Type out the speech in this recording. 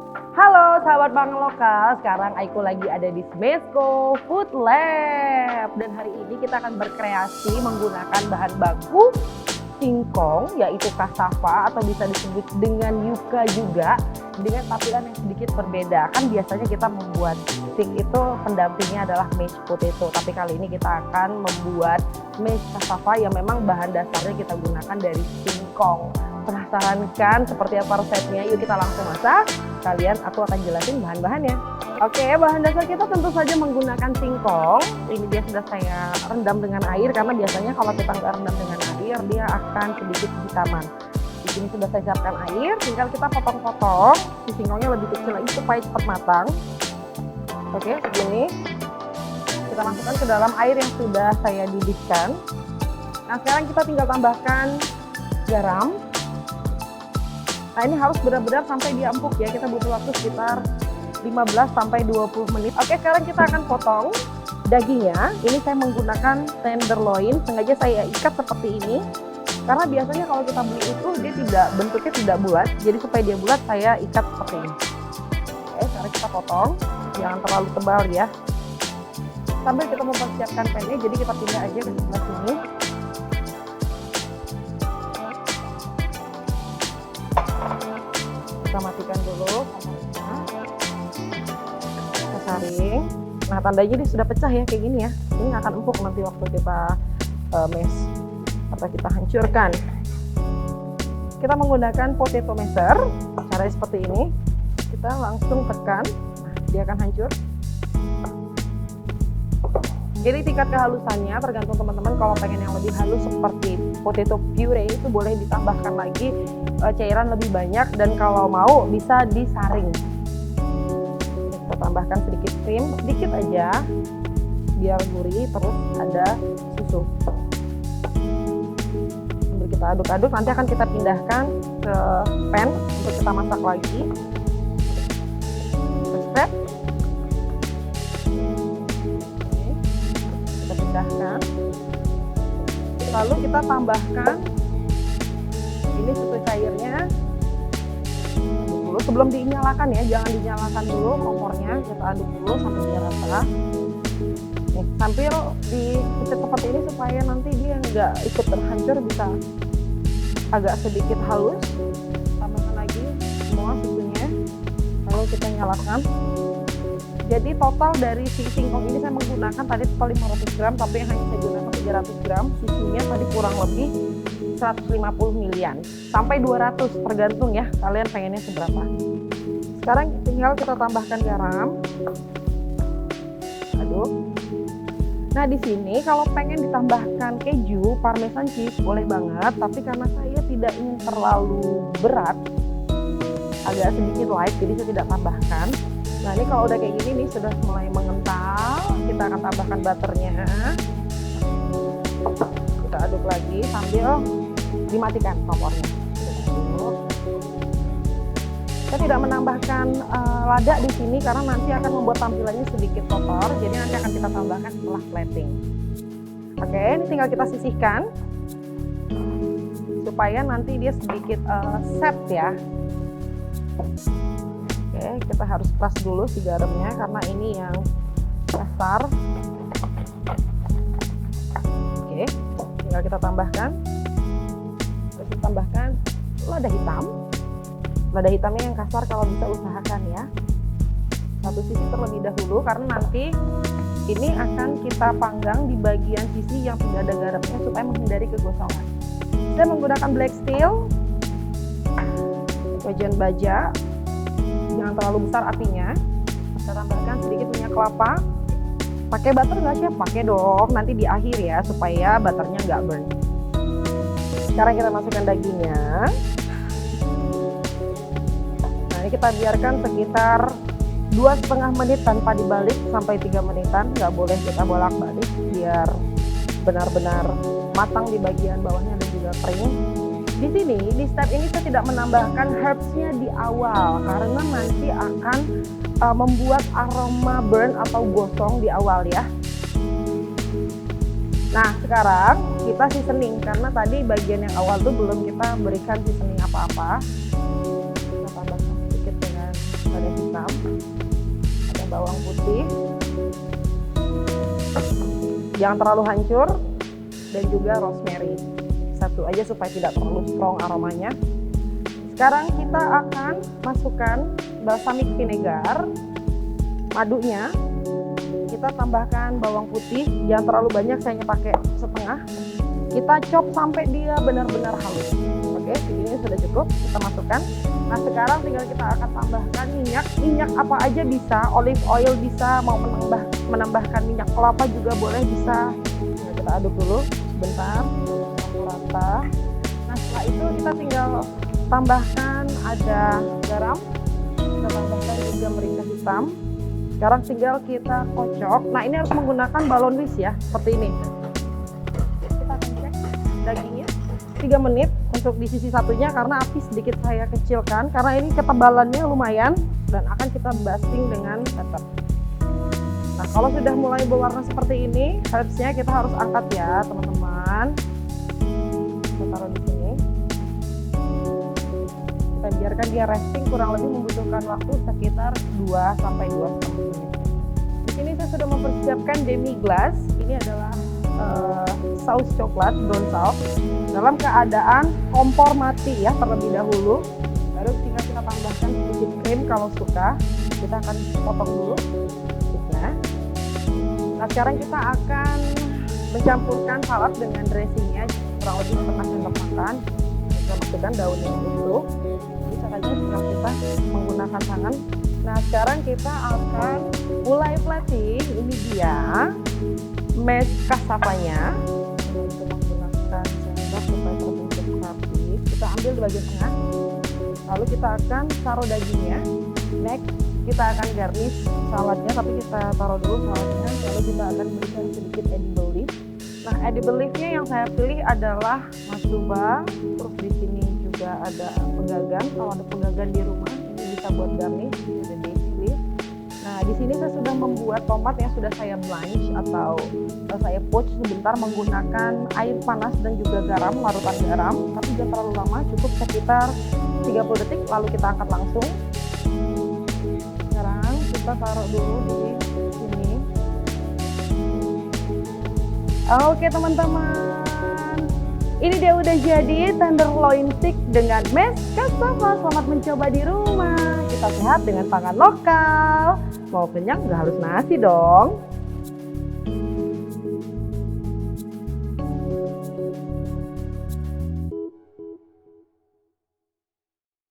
Halo sahabat pangan lokal, sekarang Aiko lagi ada di Smesco Food Lab. Dan hari ini kita akan berkreasi menggunakan bahan baku singkong, yaitu cassava atau bisa disebut dengan yuca juga, dengan tampilan yang sedikit berbeda. Kan biasanya kita membuat stick itu pendampingnya adalah mashed potato, tapi kali ini kita akan membuat mashed cassava yang memang bahan dasarnya kita gunakan dari singkong. Penasaran kan seperti apa resepnya? Yuk kita langsung masak. Aku akan jelasin bahan-bahannya. Oke, bahan dasar kita tentu saja menggunakan singkong. Ini dia sudah saya rendam dengan air, karena biasanya kalau kita nggak rendam dengan air, dia akan sedikit hitaman. Di sini sudah saya siapkan air, tinggal kita potong-potong. Si singkongnya lebih kecil lagi supaya cepat matang. Oke, segini. Kita masukkan ke dalam air yang sudah saya didihkan. Nah, sekarang kita tinggal tambahkan garam. Nah, ini harus benar-benar sampai dia empuk ya, kita butuh waktu sekitar 15-20 menit. Oke, sekarang kita akan potong dagingnya. Ini saya menggunakan tenderloin, sengaja saya ikat seperti ini. Karena biasanya kalau kita beli itu dia bentuknya tidak bulat, jadi supaya dia bulat saya ikat seperti ini. Oke, sekarang kita potong, jangan terlalu tebal ya. Sambil kita mempersiapkan pennya, jadi kita pindah aja ke sebelah sini. Kita matikan dulu kompornya, kita saring. Nah, tandanya dia sudah pecah ya, kayak gini ya. Ini akan empuk nanti waktu kita mash atau kita hancurkan. Kita menggunakan potato masher, caranya seperti ini. Kita langsung tekan, nah, dia akan hancur. Jadi tingkat kehalusannya tergantung teman-teman. Kalau pengen yang lebih halus seperti potato puree itu boleh ditambahkan lagi cairan lebih banyak, dan kalau mau bisa disaring. Kita tambahkan sedikit krim, sedikit aja biar gurih, terus ada susu. Sambil kita aduk-aduk, nanti akan kita pindahkan ke pan untuk kita masak lagi. Spread. Pindahkan, lalu kita tambahkan ini susu cairnya dulu sebelum dinyalakan ya, jangan dinyalakan dulu kompornya, kita aduk dulu sampai dia rata. Nih, sambil dipencet seperti ini supaya nanti dia nggak ikut terhancur, bisa agak sedikit halus. Tambahkan lagi semua susunya, lalu kita nyalakan. Jadi total dari si singkong ini saya menggunakan tadi total 500 gram, tapi yang hanya saya gunakan 300 gram. Susunya tadi kurang lebih 150 milian sampai 200, tergantung ya kalian pengennya seberapa. Sekarang tinggal kita tambahkan garam. Aduk. Nah, di sini kalau pengen ditambahkan keju, parmesan cheese boleh banget, tapi karena saya tidak ingin terlalu berat, agak sedikit light, jadi saya tidak tambahkan. Nah, ini kalau udah kayak gini nih, sudah mulai mengental, kita akan tambahkan butternya. Kita aduk lagi sambil dimatikan kompornya. Saya tidak menambahkan lada di sini karena nanti akan membuat tampilannya sedikit kotor, jadi nanti akan kita tambahkan setelah plating. Oke, ini tinggal kita sisihkan supaya nanti dia sedikit set ya. Oke, kita harus keras dulu si garamnya karena ini yang kasar. Oke, tinggal kita tambahkan. Terus kita tambahkan lada hitam. Lada hitamnya yang kasar, kalau bisa usahakan ya. Satu sisi terlebih dahulu karena nanti ini akan kita panggang di bagian sisi yang tidak ada garamnya supaya menghindari kegosongan. Saya menggunakan black steel, wajan baja. Jangan terlalu besar apinya. Kita tambahkan sedikit minyak kelapa. Pakai butter nggak chef? Pakai dong, nanti di akhir ya supaya butternya nggak burn. Sekarang kita masukkan dagingnya. Nah, ini kita biarkan sekitar 2,5 menit tanpa dibalik sampai 3 menitan. Nggak boleh kita bolak-balik biar benar-benar matang di bagian bawahnya dan juga kering. Di sini, di step ini saya tidak menambahkan herbsnya di awal karena nanti akan membuat aroma burn atau gosong di awal ya. Nah, sekarang kita seasoning karena tadi bagian yang awal tuh belum kita berikan seasoning apa-apa. Kita tambahkan sedikit dengan ada hitam, ada bawang putih, jangan terlalu hancur, dan juga rosemary. Satu aja supaya tidak terlalu strong aromanya. Sekarang kita akan masukkan balsamic vinegar, madunya. Kita tambahkan bawang putih, jangan terlalu banyak, saya hanya pakai setengah. Kita chop sampai dia benar-benar halus. Oke, segini sudah cukup, kita masukkan. Nah sekarang tinggal kita akan tambahkan minyak apa aja bisa, olive oil bisa, mau menambahkan minyak kelapa juga boleh, bisa. Nah, kita aduk dulu sebentar, campur rata. Nah setelah itu kita tinggal tambahkan ada garam, kita tambahkan juga merica hitam. Sekarang tinggal kita kocok. Nah ini harus menggunakan balon whisk ya, seperti ini. Kita akan cek dagingnya 3 menit untuk di sisi satunya, karena api sedikit saya kecilkan karena ini ketebalannya lumayan, dan akan kita basting dengan pepper. Nah kalau sudah mulai berwarna seperti ini, harusnya kita harus angkat ya teman-teman. Kita taruh di sini. Kita biarkan dia resting, kurang lebih membutuhkan waktu sekitar 2-2,5 menit. Di sini saya sudah mempersiapkan demi glace. Ini adalah saus coklat, brown sauce, dalam keadaan kompor mati ya terlebih dahulu. Baru tinggal kita tambahkan sedikit krim kalau suka. Kita akan potong dulu. Nah sekarang kita akan mencampurkan salad dengan dressingnya, kurang lebih setengah sendok makan. Kita masukkan daun yang utuh. Bisa saja tinggal kita menggunakan tangan. Nah sekarang kita akan mulai plating. Ini dia mashed cassavanya. Untuk menggunakan sendok supaya terbentuk rapi. Kita ambil di bagian tengah. Lalu kita akan taruh dagingnya. Next kita akan garnish saladnya, tapi kita taruh dulu saladnya. Lalu kita akan berikan sedikit edible leaf. Nah edible leafnya yang saya pilih adalah matsuba. Terus di sini juga ada pegagan. Kalau ada pegagan di rumah ini bisa buat garnish. Ini ada daisy leaf. Nah di sini saya sudah membuat tomat yang sudah saya blanch atau saya poach sebentar menggunakan air panas dan juga garam, larutan garam. Tapi jangan terlalu lama, cukup sekitar 30 detik. Lalu kita angkat langsung. Sekarang kita taruh dulu di sini. Oke teman-teman, ini dia udah jadi tenderloin steak dengan mashed cassava. Selamat mencoba di rumah. Kita sehat dengan pangan lokal. Mau kenyang nggak harus nasi dong.